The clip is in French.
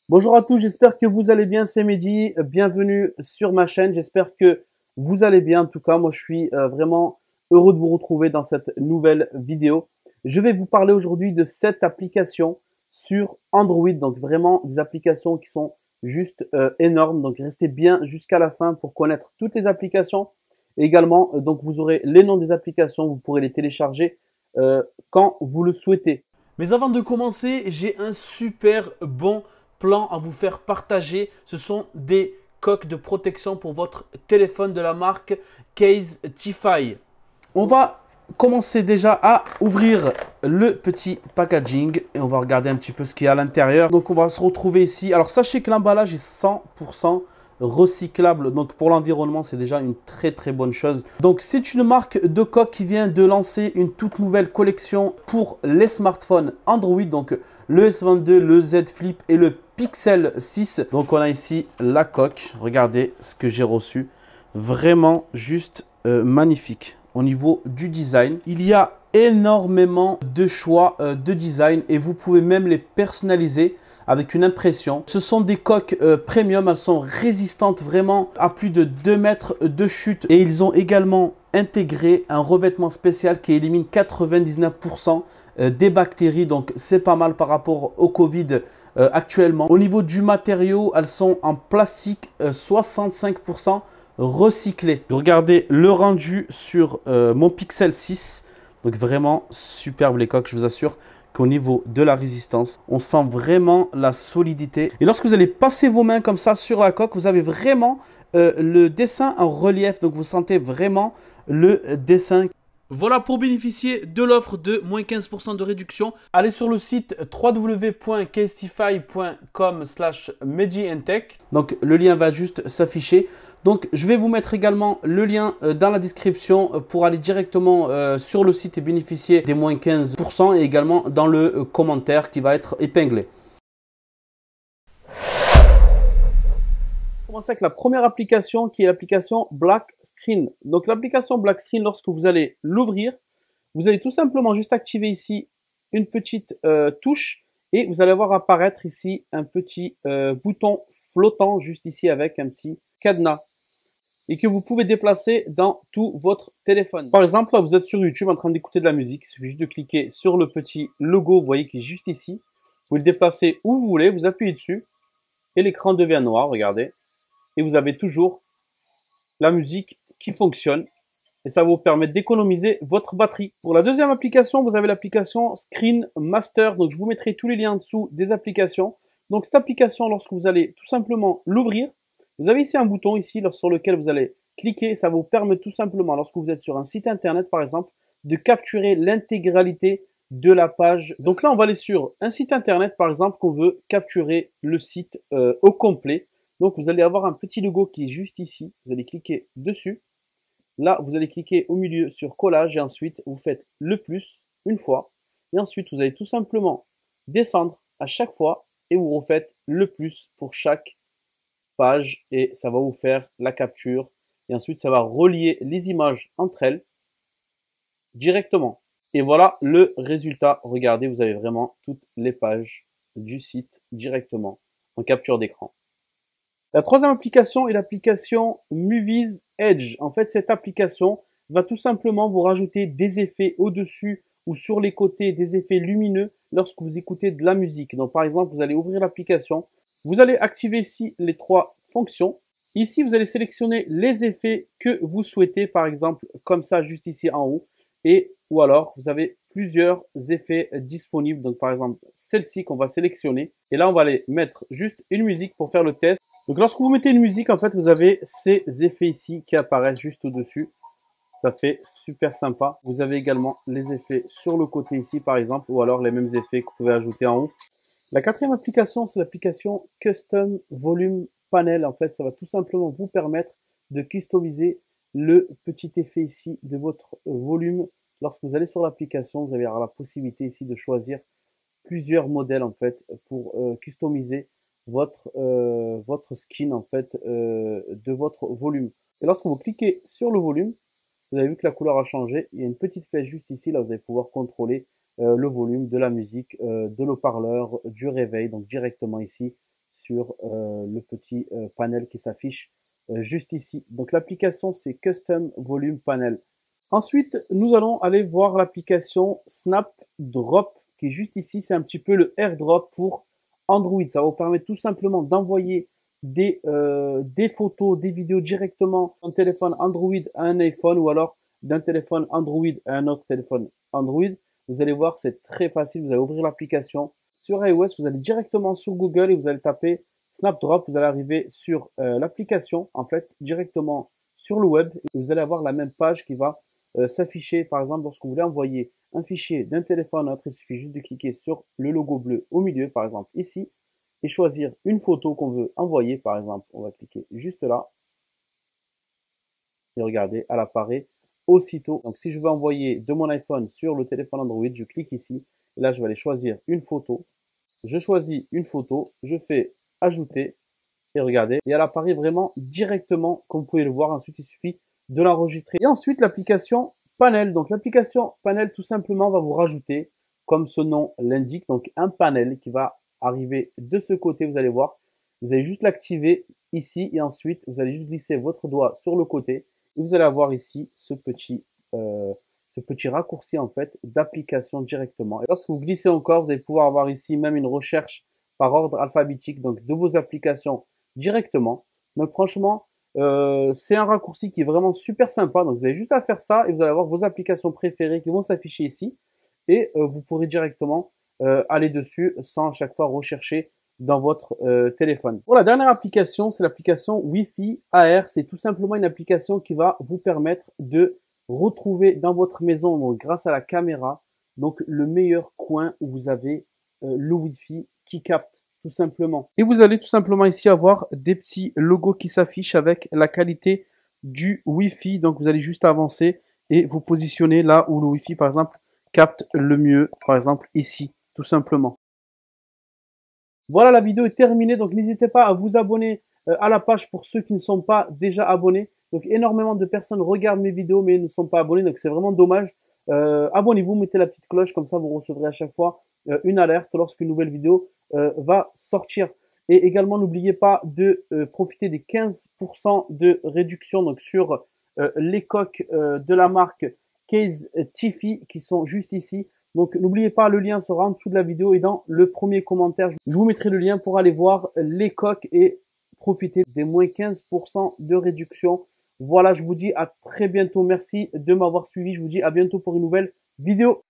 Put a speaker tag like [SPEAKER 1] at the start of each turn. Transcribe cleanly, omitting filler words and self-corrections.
[SPEAKER 1] Bonjour à tous, j'espère que vous allez bien, c'est Mehdi, bienvenue sur ma chaîne, j'espère que vous allez bien. En tout cas, moi je suis vraiment heureux de vous retrouver dans cette nouvelle vidéo. Je vais vous parler aujourd'hui de 7 applications sur Android, donc vraiment des applications qui sont juste énormes, donc restez bien jusqu'à la fin pour connaître toutes les applications. Et également, donc vous aurez les noms des applications, vous pourrez les télécharger quand vous le souhaitez. Mais avant de commencer, j'ai un super bon plan à vous faire partager. Ce sont des coques de protection pour votre téléphone de la marque Casetify. On va commencer déjà à ouvrir le petit packaging et on va regarder un petit peu ce qu'il y a à l'intérieur. Donc on va se retrouver ici. Alors sachez que l'emballage est 100% recyclable, donc pour l'environnement c'est déjà une très bonne chose. Donc c'est une marque de coque qui vient de lancer une toute nouvelle collection pour les smartphones Android, donc le S22, le Z Flip et le Pixel 6. Donc on a ici la coque, regardez ce que j'ai reçu, vraiment juste magnifique. Au niveau du design, il y a énormément de choix de design et vous pouvez même les personnaliser avec une impression. Ce sont des coques premium, elles sont résistantes vraiment à plus de 2 mètres de chute et ils ont également intégré un revêtement spécial qui élimine 99% des bactéries, donc c'est pas mal par rapport au Covid actuellement. Au niveau du matériau, elles sont en plastique 65% recyclé. Regardez le rendu sur mon Pixel 6. Donc vraiment superbe les coques, je vous assure qu'au niveau de la résistance, on sent vraiment la solidité. Et lorsque vous allez passer vos mains comme ça sur la coque, vous avez vraiment le dessin en relief. Donc vous sentez vraiment le dessin. Voilà pour bénéficier de l'offre de moins 15% de réduction. Allez sur le site www.casetify.com/medientech. Donc le lien va juste s'afficher. Donc je vais vous mettre également le lien dans la description pour aller directement sur le site et bénéficier des moins 15% et également dans le commentaire qui va être épinglé. On va commencer avec la première application qui est l'application Black Screen. Donc l'application Black Screen, lorsque vous allez l'ouvrir, vous allez tout simplement juste activer ici une petite touche et vous allez voir apparaître ici un petit bouton flottant juste ici avec un petit cadenas et que vous pouvez déplacer dans tout votre téléphone. Par exemple, là, vous êtes sur YouTube en train d'écouter de la musique. Il suffit juste de cliquer sur le petit logo, vous voyez, qui est juste ici. Vous le déplacez où vous voulez, vous appuyez dessus et l'écran devient noir, regardez. Et vous avez toujours la musique qui fonctionne et ça va vous permettre d'économiser votre batterie. Pour la deuxième application, vous avez l'application Screen Master. Donc, je vous mettrai tous les liens en dessous des applications. Donc, cette application, lorsque vous allez tout simplement l'ouvrir, vous avez ici un bouton ici sur lequel vous allez cliquer. Ça vous permet tout simplement, lorsque vous êtes sur un site internet par exemple, de capturer l'intégralité de la page. Donc là, on va aller sur un site internet par exemple qu'on veut capturer le site au complet. Donc vous allez avoir un petit logo qui est juste ici. Vous allez cliquer dessus. Là, vous allez cliquer au milieu sur collage et ensuite vous faites le plus une fois. Et ensuite, vous allez tout simplement descendre à chaque fois et vous refaites le plus pour chaque page et ça va vous faire la capture et ensuite ça va relier les images entre elles directement. Et voilà le résultat. Regardez, vous avez vraiment toutes les pages du site directement en capture d'écran. La troisième application est l'application Movies Edge. En fait, cette application va tout simplement vous rajouter des effets au-dessus ou sur les côtés, des effets lumineux lorsque vous écoutez de la musique. Donc par exemple, vous allez ouvrir l'application. Vous allez activer ici les 3 fonctions. Ici, vous allez sélectionner les effets que vous souhaitez, par exemple, comme ça, juste ici en haut. Et ou alors, vous avez plusieurs effets disponibles. Donc, par exemple, celle-ci qu'on va sélectionner. Et là, on va aller mettre juste une musique pour faire le test. Donc, lorsque vous mettez une musique, en fait, vous avez ces effets ici qui apparaissent juste au-dessus. Ça fait super sympa. Vous avez également les effets sur le côté ici, par exemple, ou alors les mêmes effets que vous pouvez ajouter en haut. La quatrième application, c'est l'application Custom Volume Panel. En fait, ça va tout simplement vous permettre de customiser le petit effet ici de votre volume. Lorsque vous allez sur l'application, vous allez avoir la possibilité ici de choisir plusieurs modèles en fait pour customiser votre skin en fait de votre volume. Et lorsque vous cliquez sur le volume, vous avez vu que la couleur a changé. Il y a une petite flèche juste ici. Là, vous allez pouvoir contrôler le volume de la musique, de l'haut-parleur, du réveil, donc directement ici sur le petit panel qui s'affiche juste ici. Donc l'application c'est Custom Volume Panel. Ensuite, nous allons aller voir l'application Snapdrop qui est juste ici. C'est un petit peu le AirDrop pour Android. Ça va vous permettre tout simplement d'envoyer des photos, des vidéos directement d'un téléphone Android à un iPhone ou alors d'un téléphone Android à un autre téléphone Android. Vous allez voir, c'est très facile. Vous allez ouvrir l'application. Sur iOS, vous allez directement sur Google et vous allez taper Snapdrop. Vous allez arriver sur l'application, en fait, directement sur le web. Et vous allez avoir la même page qui va s'afficher. Par exemple, lorsque vous voulez envoyer un fichier d'un téléphone à l'autre, il suffit juste de cliquer sur le logo bleu au milieu, par exemple ici, et choisir une photo qu'on veut envoyer. Par exemple, on va cliquer juste là. Et regardez, elle apparaît aussitôt. Donc si je veux envoyer de mon iPhone sur le téléphone Android, je clique ici. Et là, je vais aller choisir une photo. Je choisis une photo, je fais ajouter. Et regardez, et elle apparaît vraiment directement, comme vous pouvez le voir. Ensuite, il suffit de l'enregistrer. Et ensuite, l'application Panel. Donc l'application Panel, tout simplement, va vous rajouter, comme ce nom l'indique, donc un panel qui va arriver de ce côté. Vous allez voir, vous allez juste l'activer ici et ensuite, vous allez juste glisser votre doigt sur le côté. Et vous allez avoir ici ce petit raccourci en fait d'application directement. Et lorsque vous glissez encore, vous allez pouvoir avoir ici même une recherche par ordre alphabétique, donc de vos applications directement. Donc franchement, c'est un raccourci qui est vraiment super sympa. Donc vous avez juste à faire ça et vous allez avoir vos applications préférées qui vont s'afficher ici. Et vous pourrez directement aller dessus sans à chaque fois rechercher dans votre téléphone. Pour la dernière application, c'est l'application Wi-Fi AR. C'est tout simplement une application qui va vous permettre de retrouver dans votre maison, donc grâce à la caméra, donc le meilleur coin où vous avez le Wi-Fi qui capte tout simplement. Et vous allez tout simplement ici avoir des petits logos qui s'affichent avec la qualité du Wi-Fi. Donc vous allez juste avancer et vous positionner là où le Wi-Fi par exemple capte le mieux, par exemple ici, tout simplement. Voilà, la vidéo est terminée, donc n'hésitez pas à vous abonner à la page pour ceux qui ne sont pas déjà abonnés. Donc énormément de personnes regardent mes vidéos mais ne sont pas abonnés, donc c'est vraiment dommage. Abonnez-vous, mettez la petite cloche, comme ça vous recevrez à chaque fois une alerte lorsqu'une nouvelle vidéo va sortir. Et également, n'oubliez pas de profiter des 15% de réduction donc sur les coques de la marque Case Tiffy qui sont juste ici. Donc n'oubliez pas, le lien sera en dessous de la vidéo et dans le premier commentaire. Je vous mettrai le lien pour aller voir les coques et profiter des moins 15% de réduction. Voilà, je vous dis à très bientôt. Merci de m'avoir suivi. Je vous dis à bientôt pour une nouvelle vidéo.